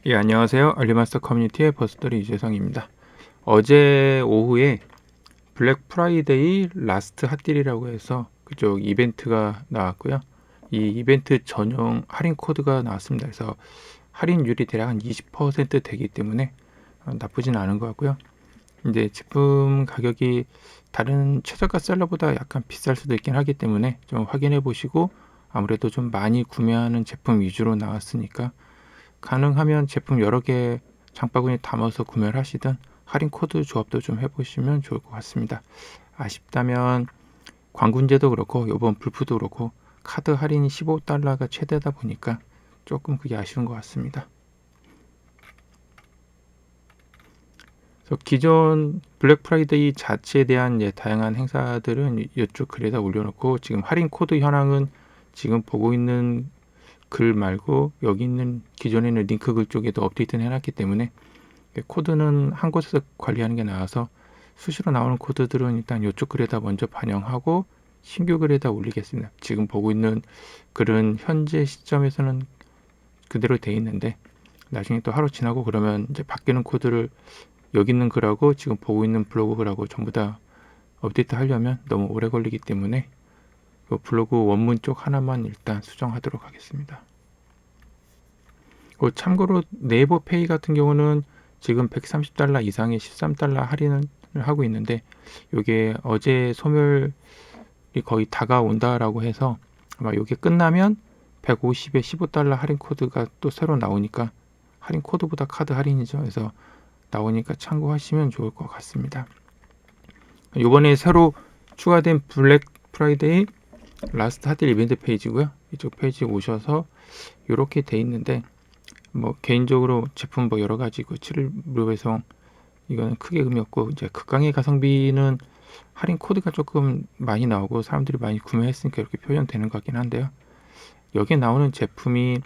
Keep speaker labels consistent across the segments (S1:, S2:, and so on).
S1: 예, 안녕하세요. 알리마스터 커뮤니티의 버스터리 이재성입니다. 어제 오후에 블랙 프라이데이 라스트 핫딜이라고 해서 그쪽 이벤트가 나왔고요. 이 이벤트 전용 할인 코드가 나왔습니다. 그래서 할인율이 대략 한 20% 되기 때문에 나쁘진 않은 것 같고요. 이제 제품 가격이 다른 최저가 셀러보다 약간 비쌀 수도 있긴 하기 때문에 좀 확인해 보시고, 아무래도 좀 많이 구매하는 제품 위주로 나왔으니까 가능하면 제품 여러 개 장바구니 담아서 구매를 하시든 할인 코드 조합도 좀 해보시면 좋을 것 같습니다. 아쉽다면 광군제도 그렇고 이번 불프도 그렇고 카드 할인이 15달러가 최대다 보니까 조금 그게 아쉬운 것 같습니다. 그래서 기존 블랙 프라이데이 자체에 대한 다양한 행사들은 이쪽 글에다 올려놓고, 지금 할인 코드 현황은 지금 보고 있는 글 말고 여기 있는 기존에 있는 링크 글 쪽에도 업데이트는 해놨기 때문에 코드는 한 곳에서 관리하는 게 나아서 수시로 나오는 코드들은 일단 이쪽 글에다 먼저 반영하고 신규 글에다 올리겠습니다. 지금 보고 있는 글은 현재 시점에서는 그대로 돼 있는데, 나중에 또 하루 지나고 그러면 이제 바뀌는 코드를 여기 있는 글하고 지금 보고 있는 블로그 글하고 전부 다 업데이트 하려면 너무 오래 걸리기 때문에 그 블로그 원문 쪽 하나만 일단 수정하도록 하겠습니다. 참고로 네이버 페이 같은 경우는 지금 130달러 이상의 13달러 할인을 하고 있는데, 이게 어제 소멸이 거의 다가온다라고 해서 아마 이게 끝나면 150에 15달러 할인 코드가 또 새로 나오니까, 할인 코드보다 카드 할인이죠. 그래서 나오니까 참고하시면 좋을 것 같습니다. 이번에 새로 추가된 블랙 프라이데이 라스트 핫딜 이벤트 페이지고요. 이쪽 페이지 오셔서 이렇게 돼 있는데, 뭐 개인적으로 제품 뭐 여러 가지 그 7일 무료 배송 이거는 크게 의미 없고, 이제 극강의 가성비는 할인 코드가 조금 많이 나오고 사람들이 많이 구매했으니까 이렇게 표현되는 것 같긴 한데요. 여기에 나오는 제품이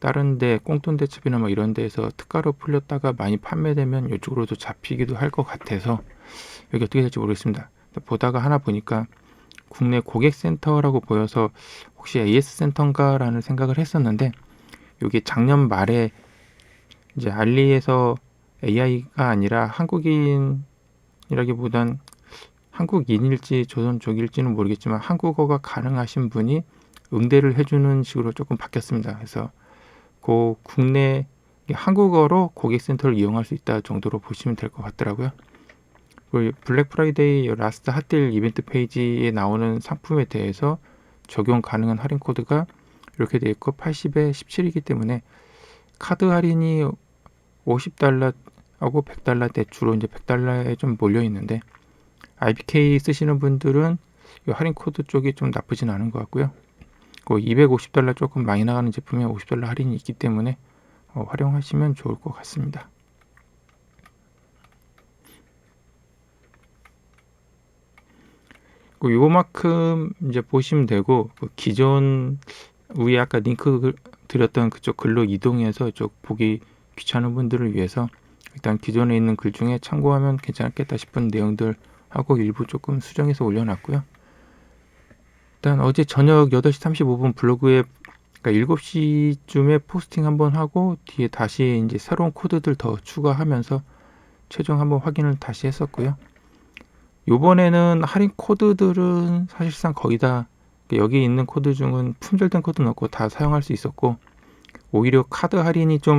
S1: 다른 데 꽁돈 대첩이나 뭐 이런 데에서 특가로 풀렸다가 많이 판매되면 이쪽으로도 잡히기도 할 것 같아서 여기 어떻게 될지 모르겠습니다. 보다가 하나 보니까 국내 고객센터라고 보여서 혹시 AS 센터인가 라는 생각을 했었는데, 이게 작년 말에 이제 알리에서 AI가 아니라 한국인이라기보단 한국인일지 조선 쪽일지는 모르겠지만 한국어가 가능하신 분이 응대를 해주는 식으로 조금 바뀌었습니다. 그래서 그 국내 한국어로 고객센터를 이용할 수 있다 정도로 보시면 될 것 같더라고요. 블랙 프라이데이 라스트 핫딜 이벤트 페이지에 나오는 상품에 대해서 적용 가능한 할인 코드가 이렇게 되어 있고 80에 17이기 때문에 카드 할인이 50달러하고 100달러대, 주로 이제 100달러에 좀 몰려 있는데, IBK 쓰시는 분들은 이 할인 코드 쪽이 좀 나쁘진 않은 것 같고요. 250달러 조금 많이 나가는 제품에 50달러 할인이 있기 때문에 활용하시면 좋을 것 같습니다. 요만큼 이제 보시면 되고, 기존 위에 아까 링크 드렸던 그쪽 글로 이동해서 이쪽 보기 귀찮은 분들을 위해서 일단 기존에 있는 글 중에 참고하면 괜찮겠다 싶은 내용들 하고 일부 조금 수정해서 올려놨고요. 일단 어제 저녁 8시 35분 블로그에, 그러니까 7시쯤에 포스팅 한번 하고 뒤에 다시 이제 새로운 코드들 더 추가하면서 최종 한번 확인을 다시 했었고요. 요번에는 할인 코드들은 사실상 거의 다 여기 있는 코드 중은 품절된 코드는 없고 다 사용할 수 있었고, 오히려 카드 할인이 좀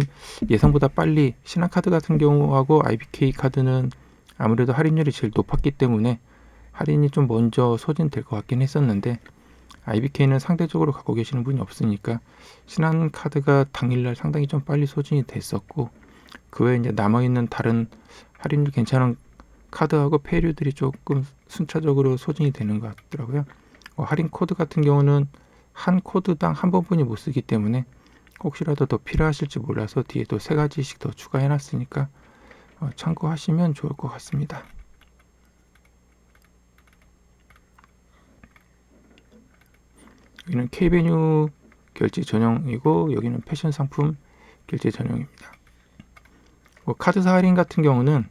S1: 예상보다 빨리, 신한카드 같은 경우하고 IBK 카드는 아무래도 할인율이 제일 높았기 때문에 할인이 좀 먼저 소진될 것 같긴 했었는데, IBK는 상대적으로 갖고 계시는 분이 없으니까 신한카드가 당일날 상당히 좀 빨리 소진이 됐었고, 그 외에 이제 남아있는 다른 할인율 괜찮은 카드하고 페이류들이 조금 순차적으로 소진이 되는 것 같더라고요. 할인 코드 같은 경우는 한 코드당 한 번뿐이 못 쓰기 때문에 혹시라도 더 필요하실지 몰라서 뒤에 또 3가지씩 더 추가해 놨으니까 참고하시면 좋을 것 같습니다. 여기는 K베뉴 결제 전용이고 여기는 패션 상품 결제 전용입니다. 카드사 할인 같은 경우는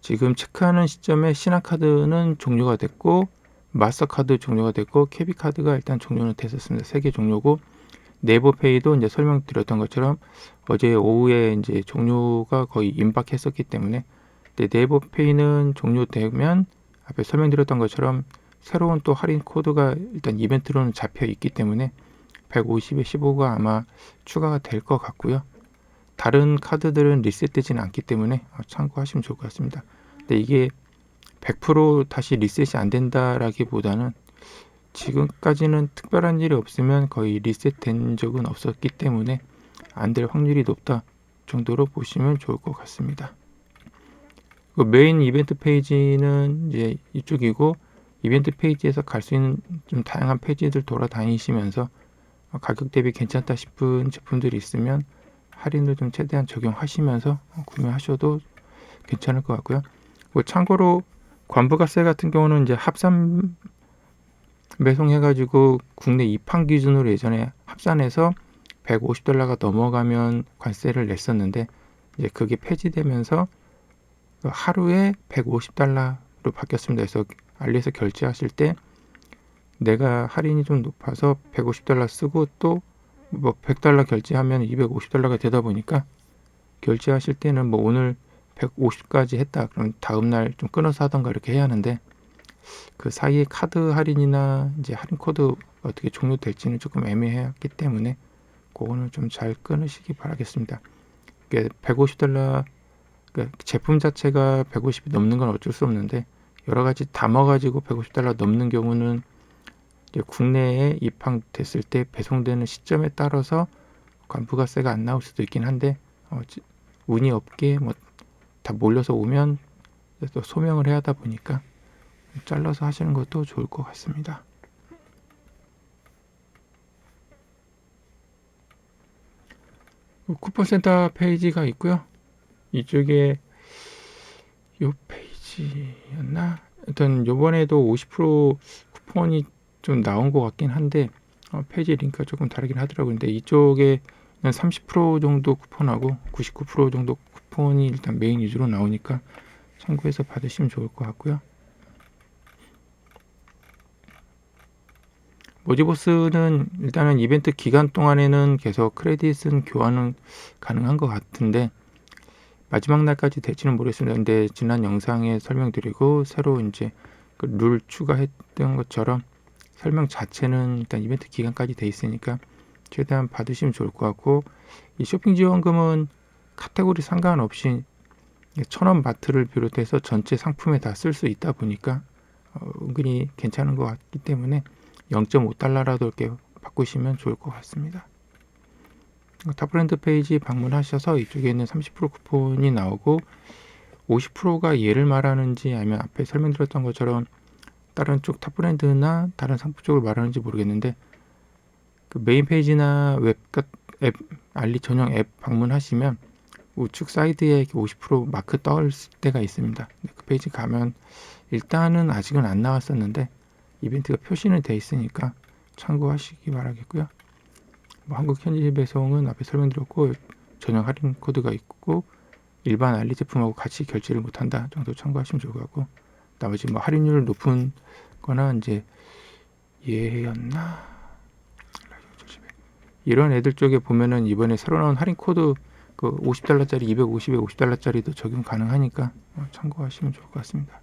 S1: 지금 체크하는 시점에 신한카드는 종료가 됐고 마스터카드 종료가 됐고 KB카드가 일단 종료는 됐었습니다. 3개 종료고, 네이버페이도 이제 설명드렸던 것처럼 어제 오후에 이제 종료가 거의 임박했었기 때문에, 근데 네이버페이는 종료되면 앞에 설명드렸던 것처럼 새로운 또 할인 코드가 일단 이벤트로는 잡혀 있기 때문에 150에 15가 아마 추가가 될 것 같고요. 다른 카드들은 리셋되지는 않기 때문에 참고하시면 좋을 것 같습니다. 근데 이게 100% 다시 리셋이 안 된다라기보다는 지금까지는 특별한 일이 없으면 거의 리셋된 적은 없었기 때문에 안 될 확률이 높다 정도로 보시면 좋을 것 같습니다. 그 메인 이벤트 페이지는 이제 이쪽이고, 이벤트 페이지에서 갈 수 있는 좀 다양한 페이지들 돌아다니시면서 가격 대비 괜찮다 싶은 제품들이 있으면 할인을 좀 최대한 적용하시면서 구매하셔도 괜찮을 것 같고요. 뭐 참고로 관부가세 같은 경우는 이제 합산 배송해가지고 국내 입항 기준으로 예전에 합산해서 $150가 넘어가면 관세를 냈었는데, 이제 그게 폐지되면서 하루에 $150로 바뀌었습니다. 그래서 알리에서 결제하실 때 내가 할인이 좀 높아서 $150 쓰고 또 뭐 $100 결제하면 $250가 되다 보니까, 결제하실 때는 뭐 오늘 150까지 했다 그럼 다음날 좀 끊어서 하던가 이렇게 해야 하는데, 그 사이에 카드 할인이나 이제 할인 코드 어떻게 종료될지는 조금 애매했기 때문에 그거는 좀 잘 끊으시기 바라겠습니다. $150, 그러니까 제품 자체가 150이 넘는 건 어쩔 수 없는데, 여러 가지 담아가지고 $150 넘는 경우는 이제 국내에 입항됐을 때 배송되는 시점에 따라서 관부가세가 안 나올 수도 있긴 한데, 운이 없게 뭐 다 몰려서 오면 또 소명을 해야 하다 보니까 잘라서 하시는 것도 좋을 것 같습니다. 쿠폰 센터 페이지가 있고요. 이쪽에 요 페이지였나? 하여튼 요번에도 50% 쿠폰이 좀 나온 것 같긴 한데 페이지 링크가 조금 다르긴 하더라고요. 근데 이쪽에는 30% 정도 쿠폰하고 99% 정도 쿠폰이 일단 메인 위주로 나오니까 참고해서 받으시면 좋을 것 같고요. 모지보스는 일단은 이벤트 기간 동안에는 계속 크레딧은 교환은 가능한 것 같은데, 마지막 날까지 될지는 모르겠습니다. 근데 지난 영상에 설명드리고 새로 이제 그 룰 추가했던 것처럼 설명 자체는 일단 이벤트 기간까지 돼 있으니까 최대한 받으시면 좋을 것 같고, 이 쇼핑 지원금은 카테고리 상관없이 1,000원 마트를 비롯해서 전체 상품에 다 쓸 수 있다 보니까 은근히 괜찮은 것 같기 때문에 $0.5라도 이렇게 바꾸시면 좋을 것 같습니다. 탑브랜드 페이지 방문하셔서 이쪽에 있는 30% 쿠폰이 나오고, 50%가 얘를 말하는지 아니면 앞에 설명드렸던 것처럼 다른 쪽 탑브랜드나 다른 상품 쪽을 말하는지 모르겠는데, 그 메인 페이지나 앱 알리 전용 앱 방문하시면 우측 사이드에 50% 마크 떠 있을 때가 있습니다. 그 페이지 가면 일단은 아직은 안 나왔었는데 이벤트가 표시는 돼 있으니까 참고하시기 바라겠고요. 뭐 한국 현지 배송은 앞에 설명드렸고 전용 할인 코드가 있고 일반 알리 제품하고 같이 결제를 못한다 정도 참고하시면 좋을 것 같고, 나머지 뭐 할인율 높은 거나 이제 얘였나 이런 애들 쪽에 보면은 이번에 새로 나온 할인 코드 그 $50짜리 250에 $50짜리도 적용 가능하니까 참고하시면 좋을 것 같습니다.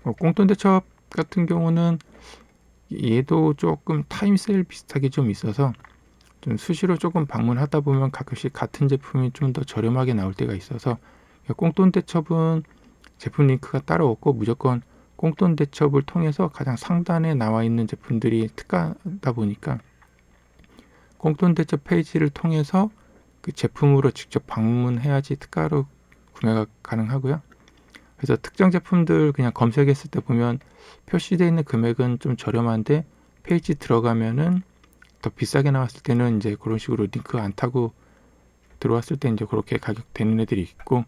S1: 꽁돈 대첩 같은 경우는 얘도 조금 타임세일 비슷하게 좀 있어서 좀 수시로 조금 방문하다 보면 가끔씩 같은 제품이 좀 더 저렴하게 나올 때가 있어서, 꽁돈 대첩은 제품 링크가 따로 없고 무조건 꽁돈 대첩을 통해서 가장 상단에 나와 있는 제품들이 특가다 보니까 꽁돈 대첩 페이지를 통해서 그 제품으로 직접 방문해야지 특가로 구매가 가능하고요. 그래서 특정 제품들 그냥 검색했을 때 보면 표시되어 있는 금액은 좀 저렴한데 페이지 들어가면은 더 비싸게 나왔을 때는 이제 그런 식으로 링크 안 타고 들어왔을 때 이제 그렇게 가격 되는 애들이 있고,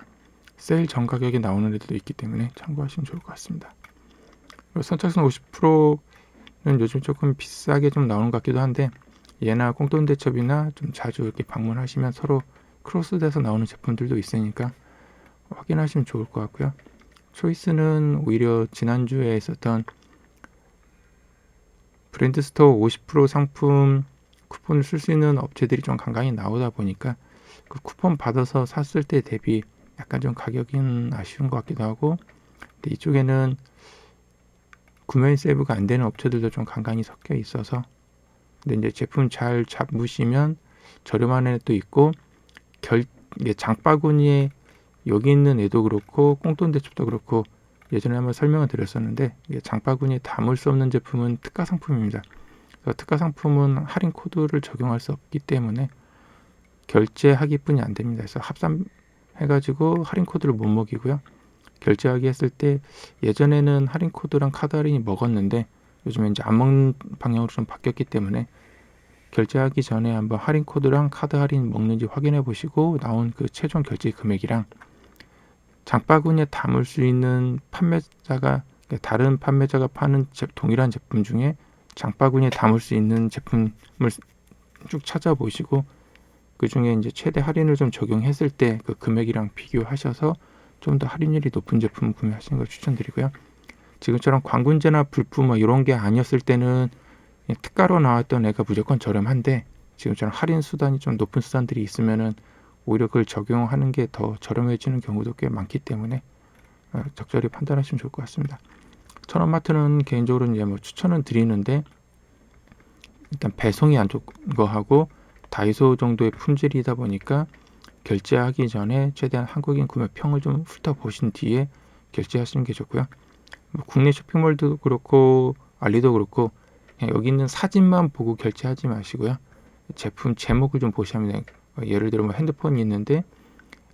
S1: 세일 전 가격에 나오는 애들도 있기 때문에 참고하시면 좋을 것 같습니다. 선착순 50%는 요즘 조금 비싸게 좀 나오는 것 같기도 한데, 얘나 꽁돈 대첩이나 좀 자주 이렇게 방문하시면 서로 크로스돼서 나오는 제품들도 있으니까 확인하시면 좋을 것 같고요. 초이스는 오히려 지난주에 있었던 브랜드 스토어 50% 상품 쿠폰을 쓸 수 있는 업체들이 좀 간간히 나오다 보니까 그 쿠폰 받아서 샀을 때 대비 약간 좀 가격은 아쉬운 것 같기도 하고, 근데 이쪽에는 구매 세이브가 안 되는 업체들도 좀 간간히 섞여 있어서, 근데 이제 제품 잘 잡으시면 저렴한 애도 있고, 이게 장바구니에 여기 있는 애도 그렇고 꽁돈 대첩도 그렇고 예전에 한번 설명을 드렸었는데, 이게 장바구니에 담을 수 없는 제품은 특가 상품입니다. 특가 상품은 할인 코드를 적용할 수 없기 때문에 결제하기뿐이 안 됩니다. 그래서 합산해가지고 할인 코드를 못 먹이고요. 결제하기 했을 때 예전에는 할인 코드랑 카드 할인이 먹었는데 요즘에 이제 안 먹는 방향으로 좀 바뀌었기 때문에 결제하기 전에 한번 할인 코드랑 카드 할인 먹는지 확인해 보시고 나온 그 최종 결제 금액이랑 장바구니에 담을 수 있는 판매자가, 다른 판매자가 파는 동일한 제품 중에 장바구니에 담을 수 있는 제품을 쭉 찾아보시고 그 중에 이제 최대 할인을 좀 적용했을 때 그 금액이랑 비교하셔서 좀 더 할인율이 높은 제품 구매하시는 걸 추천드리고요. 지금처럼 광군제나 불품 뭐 이런 게 아니었을 때는 특가로 나왔던 애가 무조건 저렴한데, 지금처럼 할인 수단이 좀 높은 수단들이 있으면은 오히려 그걸 적용하는 게 더 저렴해지는 경우도 꽤 많기 때문에 적절히 판단하시면 좋을 것 같습니다. 천원마트는 개인적으로 이제 뭐 추천은 드리는데, 일단 배송이 안 좋은 거하고 다이소 정도의 품질이다 보니까 결제하기 전에 최대한 한국인 구매평을 좀 훑어보신 뒤에 결제하시는 게 좋고요. 뭐 국내 쇼핑몰도 그렇고 알리도 그렇고 그냥 여기 있는 사진만 보고 결제하지 마시고요. 제품 제목을 좀 보시면 돼요. 예를 들어 뭐 핸드폰이 있는데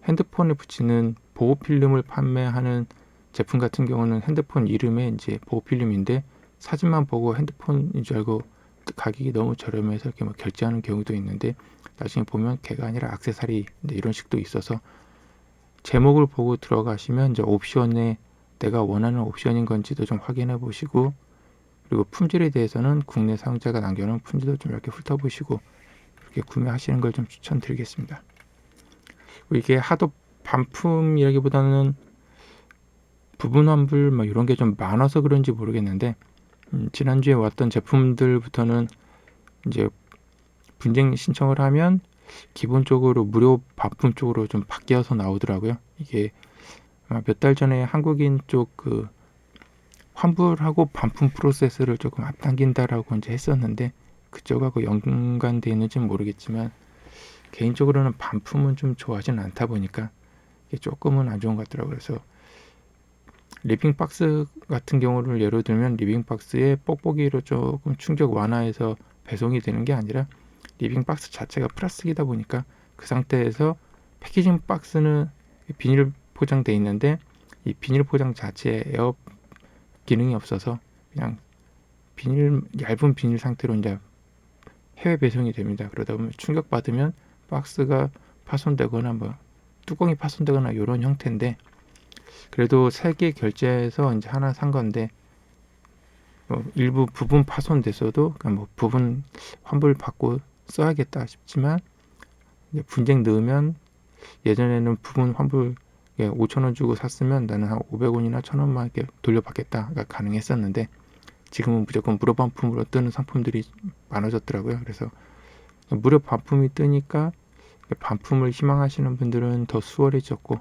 S1: 핸드폰에 붙이는 보호 필름을 판매하는 제품 같은 경우는 핸드폰 이름에 이제 보호 필름인데 사진만 보고 핸드폰인 줄 알고 가격이 너무 저렴해서 이렇게 뭐 결제하는 경우도 있는데, 나중에 보면 걔가 아니라 액세서리 이런 식도 있어서 제목을 보고 들어가시면 이제 옵션에 내가 원하는 옵션인 건지도 좀 확인해 보시고, 그리고 품질에 대해서는 국내 사용자가 남겨놓은 품질도 좀 이렇게 훑어보시고 이렇게 구매하시는 걸 좀 추천드리겠습니다. 이게 하도 반품이라기보다는 부분 환불 뭐 이런 게 좀 많아서 그런지 모르겠는데, 지난주에 왔던 제품들부터는 이제 분쟁 신청을 하면 기본적으로 무료 반품 쪽으로 좀 바뀌어서 나오더라고요. 이게 몇 달 전에 한국인 쪽 그 환불하고 반품 프로세스를 조금 앞당긴다라고 이제 했었는데, 그쪽하고 연관되어 있는지는 모르겠지만 개인적으로는 반품은 좀 좋아하지는 않다 보니까 이게 조금은 안 좋은 것 같더라고요. 그래서 리빙박스 같은 경우를 예로 들면 리빙박스에 뽁뽁이로 조금 충격 완화해서 배송이 되는 게 아니라 리빙박스 자체가 플라스틱이다 보니까 그 상태에서 패키징 박스는 비닐 포장돼 있는데 이 비닐 포장 자체에 에어 기능이 없어서 그냥 얇은 비닐 상태로 이제 해외 배송이 됩니다. 그러다 보면 충격 받으면 박스가 파손되거나 뭐 뚜껑이 파손되거나 이런 형태인데, 그래도 3개 결제해서 이제 하나 산 건데 일부 부분 파손됐어도 뭐 부분 환불 받고 써야겠다 싶지만 이제 분쟁 넣으면, 예전에는 부분 환불 5,000원 주고 샀으면 나는 한 500원이나 1,000원만 이렇게 돌려받겠다가 가능했었는데 지금은 무조건 무료 반품으로 뜨는 상품들이 많아졌더라고요. 그래서 무료 반품이 뜨니까 반품을 희망하시는 분들은 더 수월해졌고,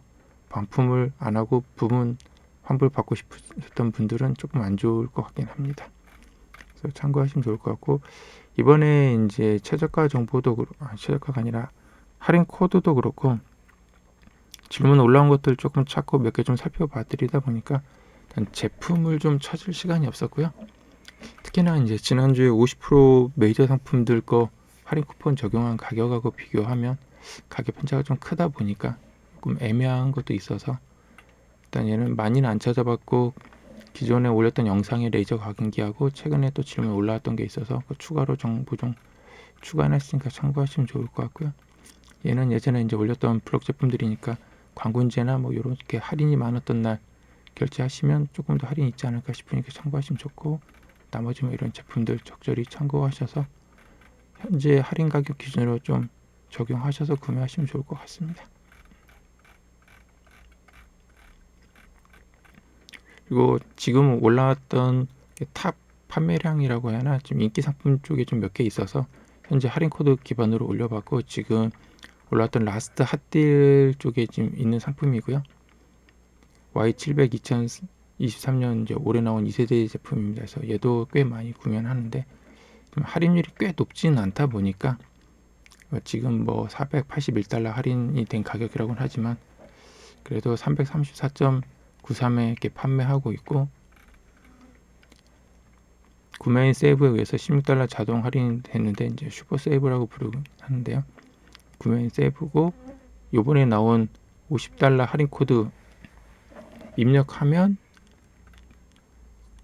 S1: 반품을 안 하고 부분 환불 받고 싶으셨던 분들은 조금 안 좋을 것 같긴 합니다. 그래서 참고하시면 좋을 것 같고, 이번에 이제 최저가 정보도 최저가가 아니라 할인 코드도 그렇고 질문 올라온 것들 조금 찾고 몇 개 좀 살펴봐 드리다 보니까 일단 제품을 좀 찾을 시간이 없었고요. 특히나 이제 지난주에 50% 메이저 상품들 거 할인 쿠폰 적용한 가격하고 비교하면 가격 편차가 좀 크다 보니까 조금 애매한 것도 있어서 일단 얘는 많이는 안 찾아봤고, 기존에 올렸던 영상의 레이저 각인기하고 최근에 또 질문 올라왔던 게 있어서 추가로 정보 좀 추가했으니까 참고하시면 좋을 것 같고요. 얘는 예전에 이제 올렸던 블록 제품들이니까 광군제나 뭐 이렇게 할인이 많았던 날 결제하시면 조금 더 할인이 있지 않을까 싶으니까 참고하시면 좋고, 나머지 뭐 이런 제품들 적절히 참고하셔서 현재 할인 가격 기준으로 좀 적용하셔서 구매하시면 좋을 것 같습니다. 그리고 지금 올라왔던 탑 판매량이라고 해야 하나, 좀 인기 상품 쪽에 좀 몇 개 있어서 현재 할인 코드 기반으로 올려봤고, 지금 올라왔던 라스트 핫딜 쪽에 지금 있는 상품이고요. Y700 2023년 이제 올해 나온 2세대 제품입니다. 그래서 얘도 꽤 많이 구매를 하는데, 좀 할인율이 꽤 높지는 않다 보니까 지금 뭐 481달러 할인이 된 가격이라고는 하지만 그래도 334.93에 이렇게 판매하고 있고, 구매인 세이브에 의해서 16달러 자동 할인됐는데 이제 슈퍼 세이브라고 부르고 하는데요. 구매인 세이브고, 요번에 나온 50달러 할인 코드 입력하면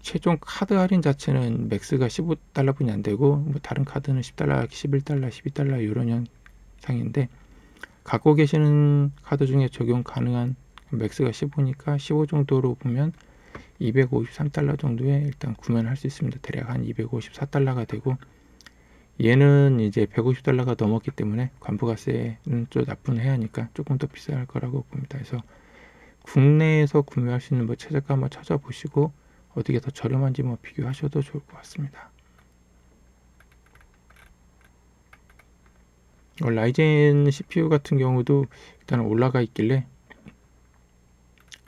S1: 최종 카드 할인 자체는 맥스가 15달러뿐이 안 되고, 뭐 다른 카드는 10달러, 11달러, 12달러 이런 현상인데, 갖고 계시는 카드 중에 적용 가능한 맥스가 15니까 15 정도로 보면 253달러 정도에 일단 구매를 할 수 있습니다. 대략 한 254달러가 되고, 얘는 이제 150달러가 넘었기 때문에 관부가세는 좀 납부해야 하니까 조금 더 비쌀 거라고 봅니다. 그래서 국내에서 구매할 수 있는 뭐 최저가 한번 찾아보시고 어디게 더 저렴한지 뭐 비교하셔도 좋을 것 같습니다. 라이젠 CPU 같은 경우도 일단 올라가 있길래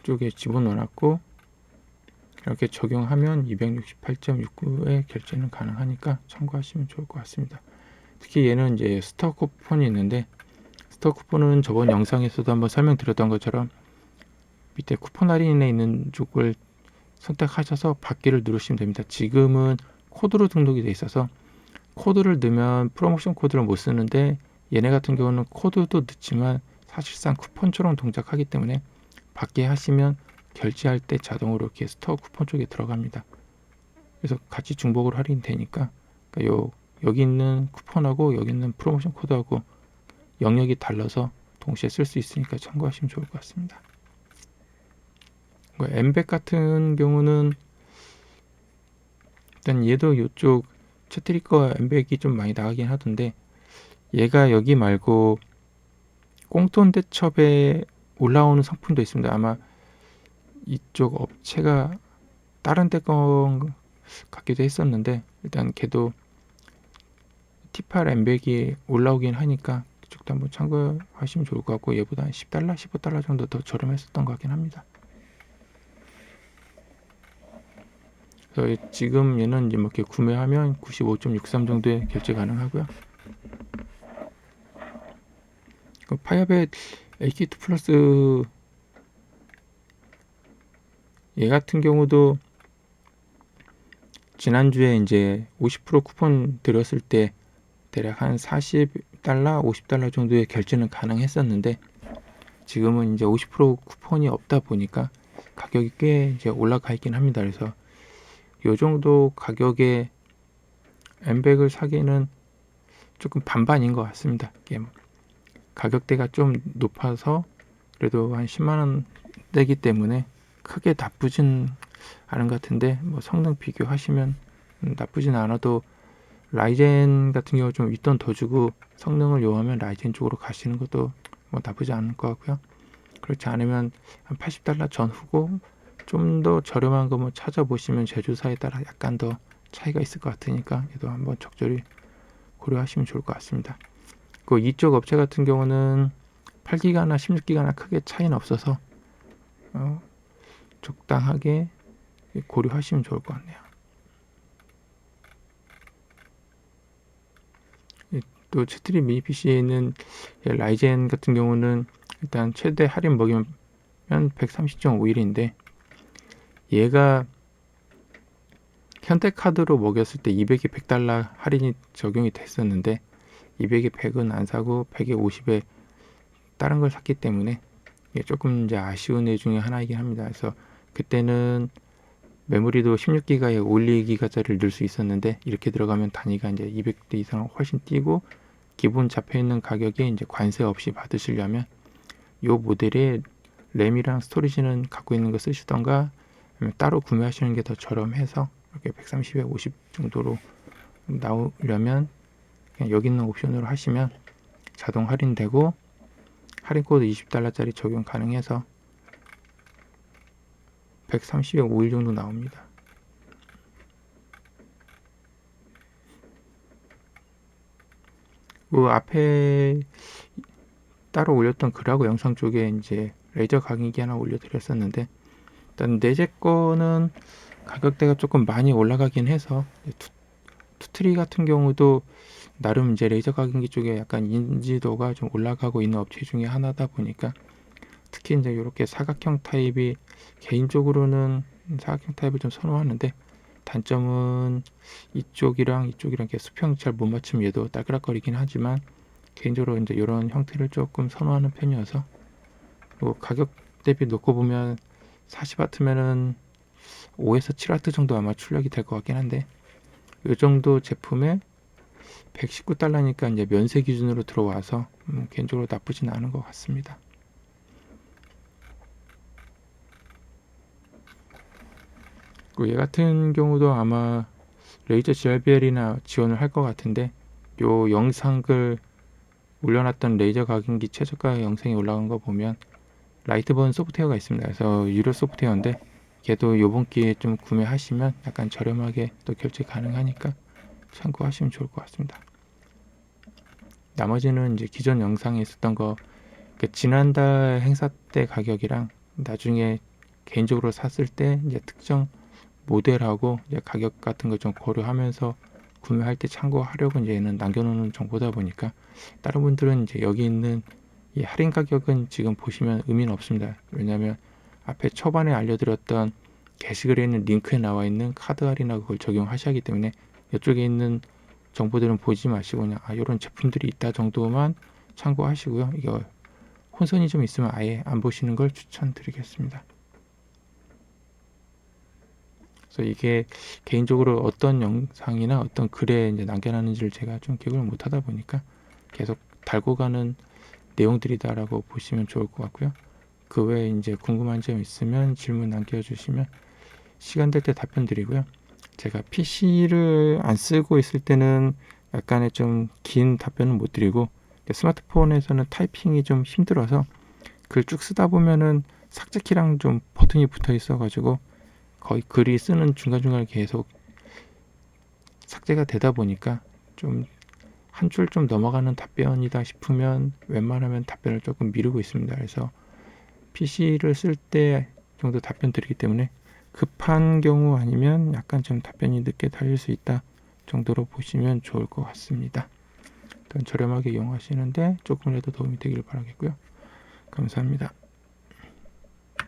S1: 쪽에 집어넣어놨고, 이렇게 적용하면 268.69의 결제는 가능하니까 참고하시면 좋을 것 같습니다. 특히 얘는 이제 스토어 쿠폰이 있는데, 스토어 쿠폰은 저번 영상에서도 한번 설명드렸던 것처럼 밑에 쿠폰 할인에 있는 쪽을 선택하셔서 받기를 누르시면 됩니다. 지금은 코드로 등록이 돼 있어서 코드를 넣으면 프로모션 코드를 못 쓰는데, 얘네 같은 경우는 코드도 넣지만 사실상 쿠폰처럼 동작하기 때문에 받기 하시면 결제할 때 자동으로 이렇게 스토어 쿠폰 쪽에 들어갑니다. 그래서 같이 중복으로 할인되니까, 그러니까 여기 있는 쿠폰하고 여기 있는 프로모션 코드하고 영역이 달라서 동시에 쓸 수 있으니까 참고하시면 좋을 것 같습니다. 엠백 같은 경우는 일단 얘도 이쪽 채트리커 엠백이 좀 많이 나가긴 하던데, 얘가 여기 말고 꽁돈 대첩에 올라오는 상품도 있습니다. 아마 이쪽 업체가 다른 데 건 같기도 했었는데, 일단 걔도 T8 엠백이 올라오긴 하니까 그쪽도 한번 참고하시면 좋을 것 같고, 얘보다 한 10달러, 15달러 정도 더 저렴했었던 것 같긴 합니다. 그래서 지금 얘는 이제 뭐 이렇게 구매하면 95.63 정도에 결제 가능하고요. 파이어벳 HK2 플러스 얘 같은 경우도 지난주에 이제 50% 쿠폰 드렸을 때 대략 한 40달러, 50달러 정도의 결제는 가능했었는데, 지금은 이제 50% 쿠폰이 없다 보니까 가격이 꽤 이제 올라가 있긴 합니다. 그래서 요 정도 가격에 엠백을 사기는 조금 반반인 것 같습니다. 이게 가격대가 좀 높아서 그래도 한 10만원 대기 때문에 크게 나쁘진 않은 것 같은데, 뭐 성능 비교하시면 나쁘진 않아도 라이젠 같은 경우 좀 윗돈 더 주고 성능을 요하면 라이젠 쪽으로 가시는 것도 뭐 나쁘지 않을 것 같고요. 그렇지 않으면 한 80달러 전후고 좀 더 저렴한 거 뭐 찾아보시면 제조사에 따라 약간 더 차이가 있을 것 같으니까 얘도 한번 적절히 고려하시면 좋을 것 같습니다. 그 이쪽 업체 같은 경우는 8기가나 16기가나 크게 차이는 없어서 적당하게 고려하시면 좋을 것 같네요. 또 채트리 미니 PC는 라이젠 같은 경우는 일단 최대 할인 먹이면 130.5일인데, 얘가 현대카드로 먹였을 때 200에 100달러 할인이 적용이 됐었는데, 200에 100은 안 사고 100에 50에 다른 걸 샀기 때문에 이게 조금 이제 아쉬운 애 중에 하나이긴 합니다. 그래서 그때는 메모리도 16기가에 512기가짜리를 넣을 수 있었는데, 이렇게 들어가면 단위가 이제 200대 이상 훨씬 뛰고, 기본 잡혀있는 가격에 이제 관세 없이 받으시려면 이 모델의 램이랑 스토리지는 갖고 있는 거 쓰시던가, 아니면 따로 구매하시는 게 더 저렴해서 이렇게 130에 50 정도로 나오려면 그냥 여기 있는 옵션으로 하시면 자동 할인되고, 할인 코드 20달러짜리 적용 가능해서 130에 5일 정도 나옵니다. 그 앞에 따로 올렸던 글하고 영상 쪽에 이제 레이저 각인기 하나 올려드렸었는데, 일단 내재 거는 가격대가 조금 많이 올라가긴 해서 투트리 같은 경우도 나름 이제 레이저 각인기 쪽에 약간 인지도가 좀 올라가고 있는 업체 중에 하나다 보니까, 특히 이제 이렇게 사각형 타입이, 개인적으로는 사각형 타입을 좀 선호하는데, 단점은 이쪽이랑 이렇게 수평 잘 못 맞추면 얘도 딸그락거리긴 하지만, 개인적으로 이제 이런 형태를 조금 선호하는 편이어서. 그리고 가격 대비 놓고 보면 40W면은 5에서 7W 정도 아마 출력이 될 것 같긴 한데, 이 정도 제품에 119달러니까 이제 면세 기준으로 들어와서 개인적으로 나쁘진 않은 것 같습니다. 그리고 얘 같은 경우도 아마 레이저 GRBL이나 지원을 할 것 같은데, 요 영상글 올려놨던 레이저 각인기 최저가 영상이 올라간 거 보면 라이트본 소프트웨어가 있습니다. 그래서 유료 소프트웨어인데, 걔도 요번 기회에 좀 구매하시면 약간 저렴하게 또 결제 가능하니까 참고하시면 좋을 것 같습니다. 나머지는 이제 기존 영상에 있었던 거, 지난달 행사 때 가격이랑 나중에 개인적으로 샀을 때 이제 특정 모델하고 이제 가격 같은 거 좀 고려하면서 구매할 때 참고하려고 이제 얘는 남겨놓는 정보다 보니까, 다른 분들은 이제 여기 있는 이 할인 가격은 지금 보시면 의미는 없습니다. 왜냐하면 앞에 초반에 알려드렸던 게시글에 있는 링크에 나와 있는 카드 할인하고 그걸 적용하셔야 하기 때문에, 이쪽에 있는 정보들은 보지 마시고 그냥 이런 제품들이 있다 정도만 참고하시고요. 이거 혼선이 좀 있으면 아예 안 보시는 걸 추천드리겠습니다. 그래서 이게 개인적으로 어떤 영상이나 어떤 글에 이제 남겨놨는지를 제가 좀 기억을 못하다 보니까 계속 달고 가는 내용들이다라고 보시면 좋을 것 같고요. 그 외에 이제 궁금한 점 있으면 질문 남겨주시면 시간 될 때 답변 드리고요. 제가 PC를 안 쓰고 있을 때는 약간의 좀 긴 답변은 못 드리고, 스마트폰에서는 타이핑이 좀 힘들어서 글 쭉 쓰다 보면은 삭제키랑 좀 버튼이 붙어 있어 가지고 거의 글이 쓰는 중간중간에 계속 삭제가 되다 보니까, 좀 한 줄 좀 넘어가는 답변이다 싶으면 웬만하면 답변을 조금 미루고 있습니다. 그래서 PC를 쓸 때 정도 답변 드리기 때문에 급한 경우 아니면 약간 좀 답변이 늦게 달릴 수 있다 정도로 보시면 좋을 것 같습니다. 일단 저렴하게 이용하시는데 조금이라도 도움이 되길 바라겠고요. 감사합니다.